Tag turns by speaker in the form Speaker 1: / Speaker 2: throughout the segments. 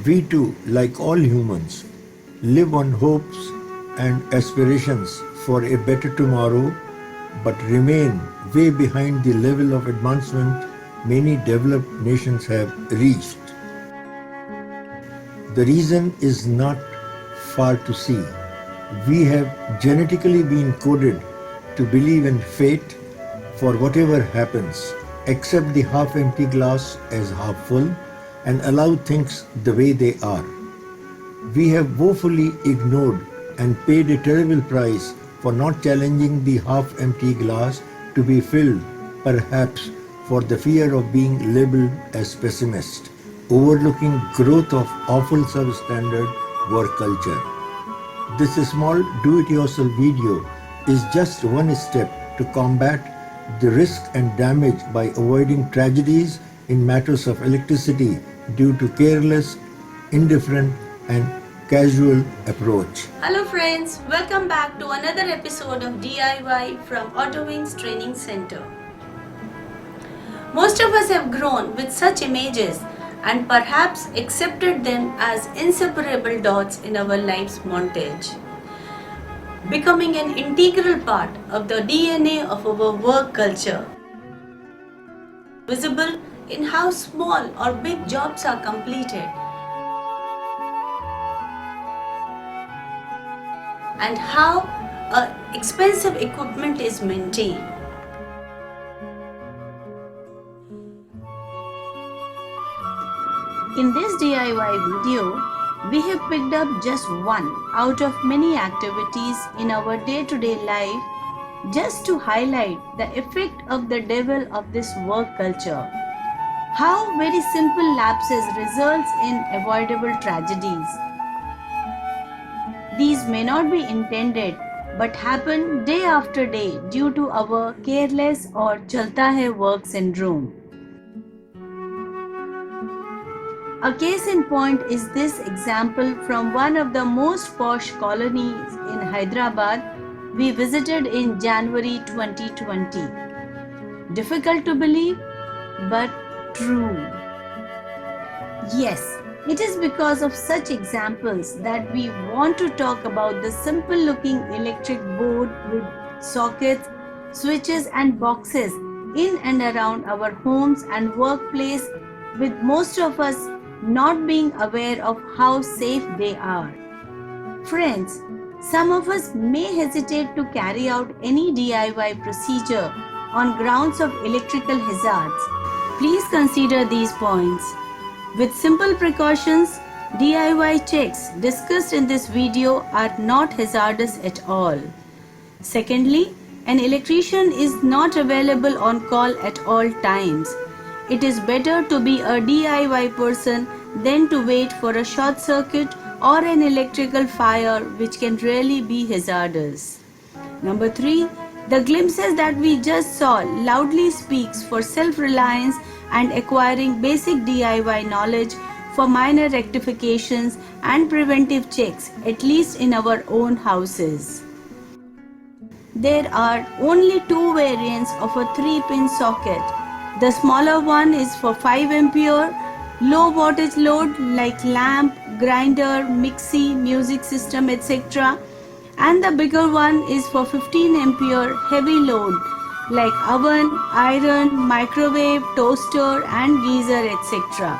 Speaker 1: We too, like all humans, live on hopes and aspirations for a better tomorrow, but remain way behind the level of advancement many developed nations have reached. The reason is not far to see. We have genetically been coded to believe in fate for whatever happens, accept the half empty glass as half full, and allow things the way they are. We have woefully ignored and paid a terrible price for not challenging the half empty glass to be filled, perhaps for the fear of being labeled as pessimist, overlooking growth of awful substandard work culture. This small do-it-yourself video is just one step to combat the risk and damage by avoiding tragedies in matters of electricity due to careless, indifferent, and casual approach.
Speaker 2: Hello friends, welcome back to another episode of DIY from Autowings Training Center. Most of us have grown with such images and perhaps accepted them as inseparable dots in our life's montage, becoming an integral part of the DNA of our work culture, visible in how small or big jobs are completed and how expensive equipment is maintained. In this DIY video, we have picked up just one out of many activities in our day-to-day life just to highlight the effect of the devil of this work culture. How very simple lapses results in avoidable tragedies. These may not be intended but happen day after day due to our careless or chalta hai work syndrome. A case in point is this example from one of the most posh colonies in Hyderabad we visited in January 2020. Difficult to believe, but true. Yes, it is because of such examples that we want to talk about the simple looking electric board with sockets, switches and boxes in and around our homes and workplace, with most of us not being aware of how safe they are. Friends, some of us may hesitate to carry out any DIY procedure on grounds of electrical hazards. Please consider these points. With simple precautions, DIY checks discussed in this video are not hazardous at all. Secondly, an electrician is not available on call at all times. It is better to be a DIY person than to wait for a short circuit or an electrical fire, which can really be hazardous. Number 3, the glimpses that we just saw loudly speaks for self-reliance and acquiring basic DIY knowledge for minor rectifications and preventive checks, at least in our own houses. There are only 2 variants of a 3-pin socket. The smaller one is for 5 ampere, low wattage load like lamp, grinder, mixie, music system, etc. And the bigger one is for 15 ampere heavy load like oven, iron, microwave, toaster and geyser, etc.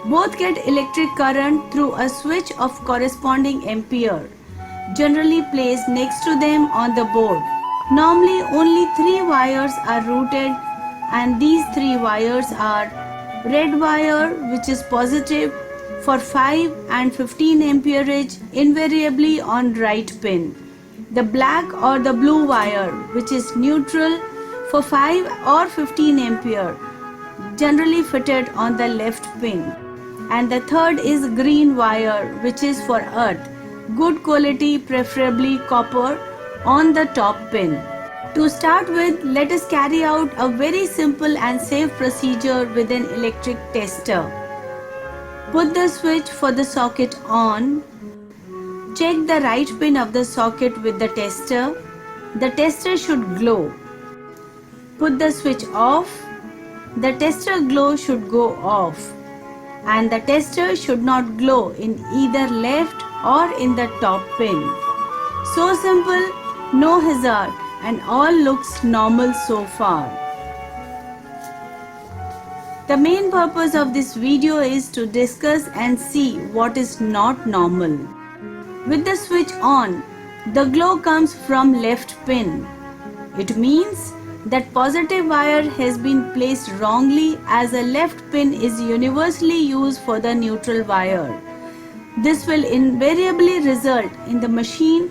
Speaker 2: Both get electric current through a switch of corresponding ampere, generally placed next to them on the board. Normally only 3 wires are routed, and these 3 wires are red wire, which is positive for 5 and 15 amperage, invariably on right pin. The black or the blue wire, which is neutral for 5 or 15 ampere, generally fitted on the left pin. And the third is green wire, which is for earth, good quality, preferably copper, on the top pin. To start with, let us carry out a very simple and safe procedure with an electric tester. Put the switch for the socket on. Check the right pin of the socket with the tester. The tester should glow. Put the switch off. The tester glow should go off. and the tester should not glow in either left or in the top pin. So simple, no hazard, and all looks normal so far. The main purpose of this video is to discuss and see what is not normal. With the switch on, the glow comes from left pin. It means that positive wire has been placed wrongly, as a left pin is universally used for the neutral wire. This will invariably result in the machine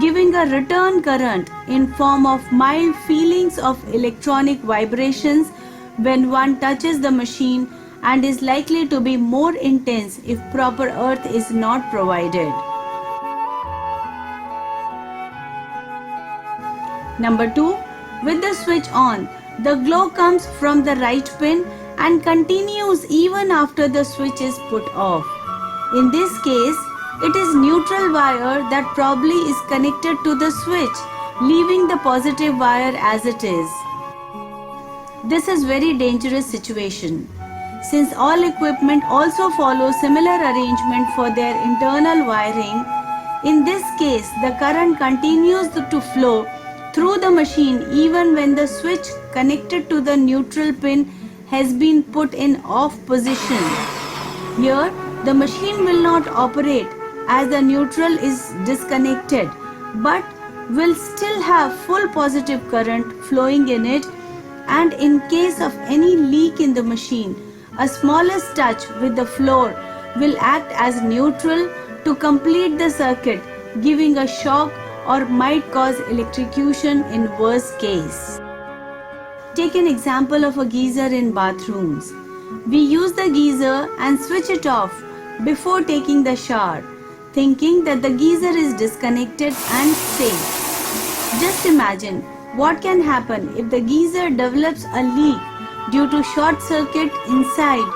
Speaker 2: giving a return current in form of mild feelings of electronic vibrations when one touches the machine, and is likely to be more intense if proper earth is not provided. Number 2. With the switch on, the glow comes from the right pin and continues even after the switch is put off. In this case, it is neutral wire that probably is connected to the switch, leaving the positive wire as it is. This is very dangerous situation, since all equipment also follow similar arrangement for their internal wiring. In this case, the current continues to flow through the machine even when the switch connected to the neutral pin has been put in off position. Here, the machine will not operate as the neutral is disconnected, but will still have full positive current flowing in it, and in case of any leak in the machine, a smallest touch with the floor will act as neutral to complete the circuit, giving a shock or might cause electrocution in worst case. Take an example of a geyser in bathrooms. We use the geyser and switch it off before taking the shower, thinking that the geyser is disconnected and safe. Just imagine what can happen if the geyser develops a leak due to short circuit inside,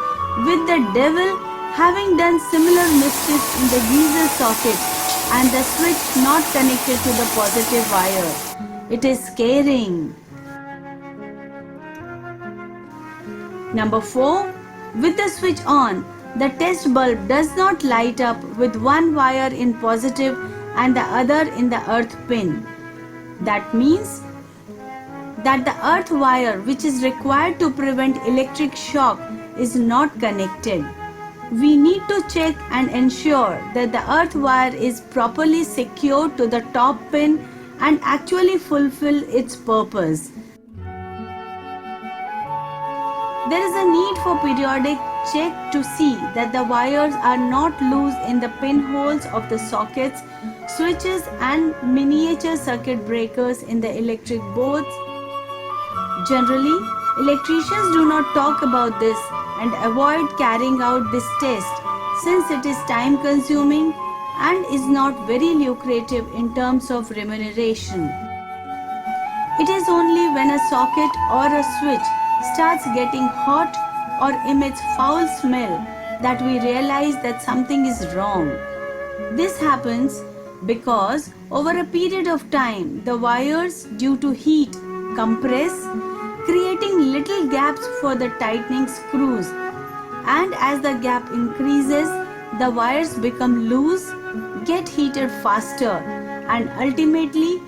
Speaker 2: with the devil having done similar mischief in the geyser socket and the switch not connected to the positive wire. It is scaring. Number 4. With the switch on, the test bulb does not light up with one wire in positive and the other in the earth pin. That means that the earth wire, which is required to prevent electric shock, is not connected. We need to check and ensure that the earth wire is properly secured to the top pin and actually fulfill its purpose. There is a need for periodic check to see that the wires are not loose in the pinholes of the sockets, switches and miniature circuit breakers in the electric boards. Generally, electricians do not talk about this and avoid carrying out this test, since it is time consuming and is not very lucrative in terms of remuneration. It is only when a socket or a switch starts getting hot or emits foul smell that we realize that something is wrong. This happens because over a period of time, the wires, due to heat, compress, creating little gaps for the tightening screws, and as the gap increases, the wires become loose, get heated faster, and ultimately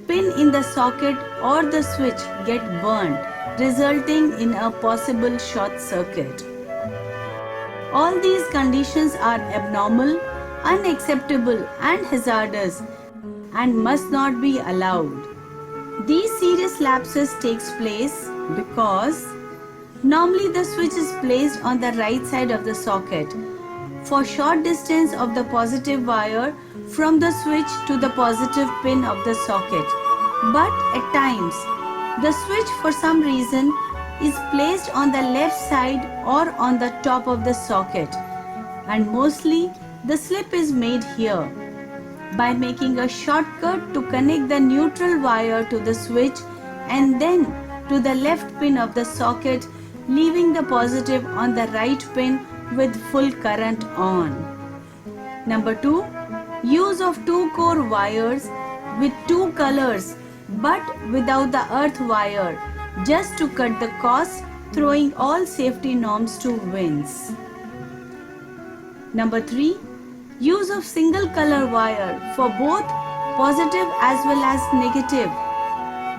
Speaker 2: pin in the socket or the switch get burned, resulting in a possible short circuit. All these conditions are abnormal, unacceptable and hazardous and must not be allowed. These serious lapses takes place because normally the switch is placed on the right side of the socket for short distance of the positive wire from the switch to the positive pin of the socket. But at times, the switch for some reason is placed on the left side or on the top of the socket, and mostly the slip is made here. By making a shortcut to connect the neutral wire to the switch and then to the left pin of the socket, leaving the positive on the right pin with full current on. Number 2. Use of 2-core wires with 2 colors but without the earth wire, just to cut the cost, throwing all safety norms to winds. Number 3. Use of single color wire for both positive as well as negative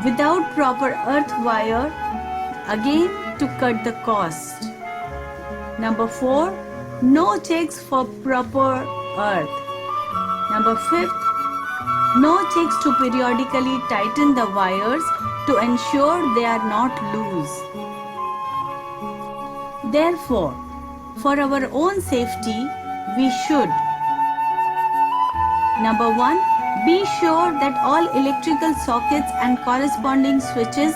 Speaker 2: without proper earth wire, again to cut the cost. Number 4. No checks for proper earth. Number 5. No checks to periodically tighten the wires to ensure they are not loose. Therefore, for our own safety, we should: Number 1. Be sure that all electrical sockets and corresponding switches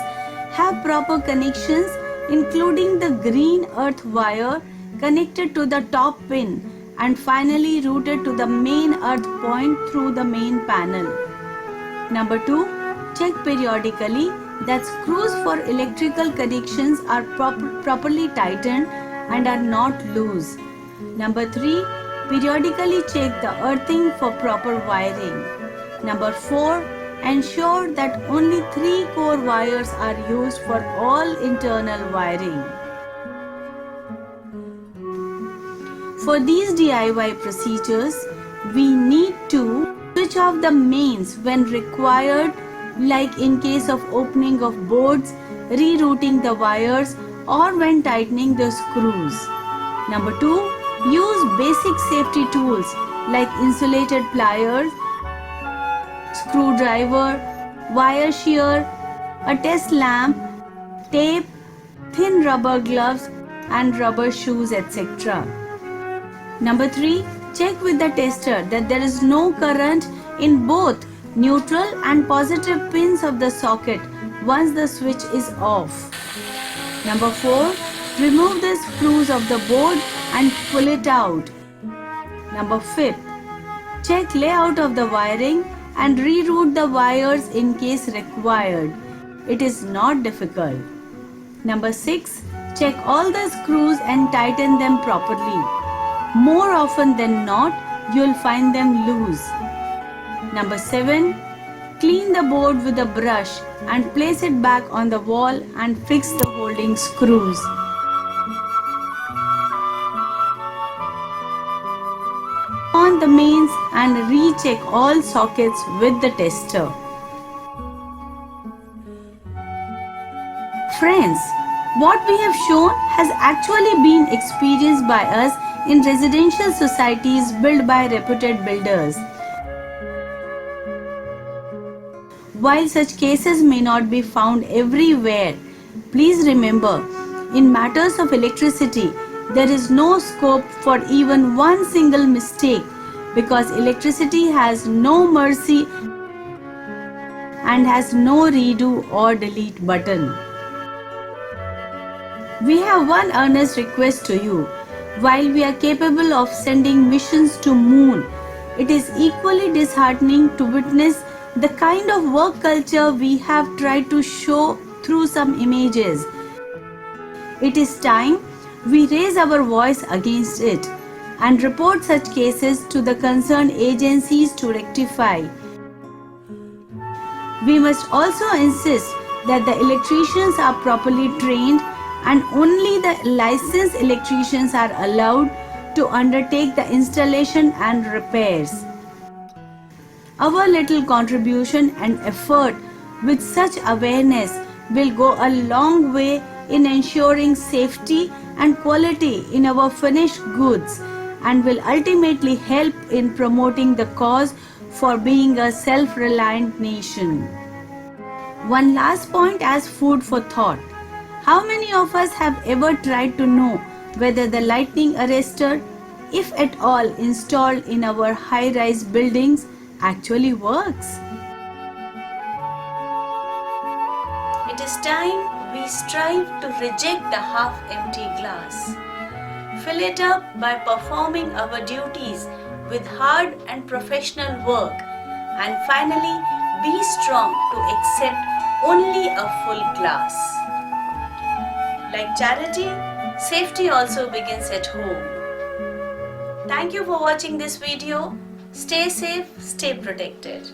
Speaker 2: have proper connections, including the green earth wire connected to the top pin and finally routed to the main earth point through the main panel. Number 2. Check periodically that screws for electrical connections are properly tightened and are not loose. Number 3. Periodically check the earthing for proper wiring. Number 4. Ensure that only 3 core wires are used for all internal wiring. For these DIY procedures, we need to switch off the mains when required, like in case of opening of boards, rerouting the wires, or when tightening the screws. Number 2. Use basic safety tools like insulated pliers, screwdriver, wire shear, a test lamp, tape, thin rubber gloves and rubber shoes, etc. Number 3. Check with the tester that there is no current in both neutral and positive pins of the socket once the switch is off. Number 4. Remove the screws of the board and pull it out. Number 5. Check layout of the wiring and reroute the wires in case required. It is not difficult. Number 6. Check all the screws and tighten them properly. More often than not, you'll find them loose. Number 7. Clean the board with a brush and place it back on the wall and fix the holding screws. On the mains and recheck all sockets with the tester. Friends, what we have shown has actually been experienced by us in residential societies built by reputed builders. While such cases may not be found everywhere, please remember, in matters of electricity, there is no scope for even one single mistake because electricity has no mercy and has no redo or delete button. We have one earnest request to you. While we are capable of sending missions to moon, it is equally disheartening to witness the kind of work culture we have tried to show through some images. It is time we raise our voice against it and report such cases to the concerned agencies to rectify. We must also insist that the electricians are properly trained and only the licensed electricians are allowed to undertake the installation and repairs. Our little contribution and effort with such awareness will go a long way in ensuring safety and quality in our finished goods and will ultimately help in promoting the cause for being a self-reliant nation. One last point as food for thought. How many of us have ever tried to know whether the lightning arrestor, if at all installed in our high-rise buildings, actually works? It is time we strive to reject the half-empty glass. Fill it up by performing our duties with hard and professional work, and finally be strong to accept only a full glass. Like charity, safety also begins at home. Thank you for watching this video. Stay safe, stay protected.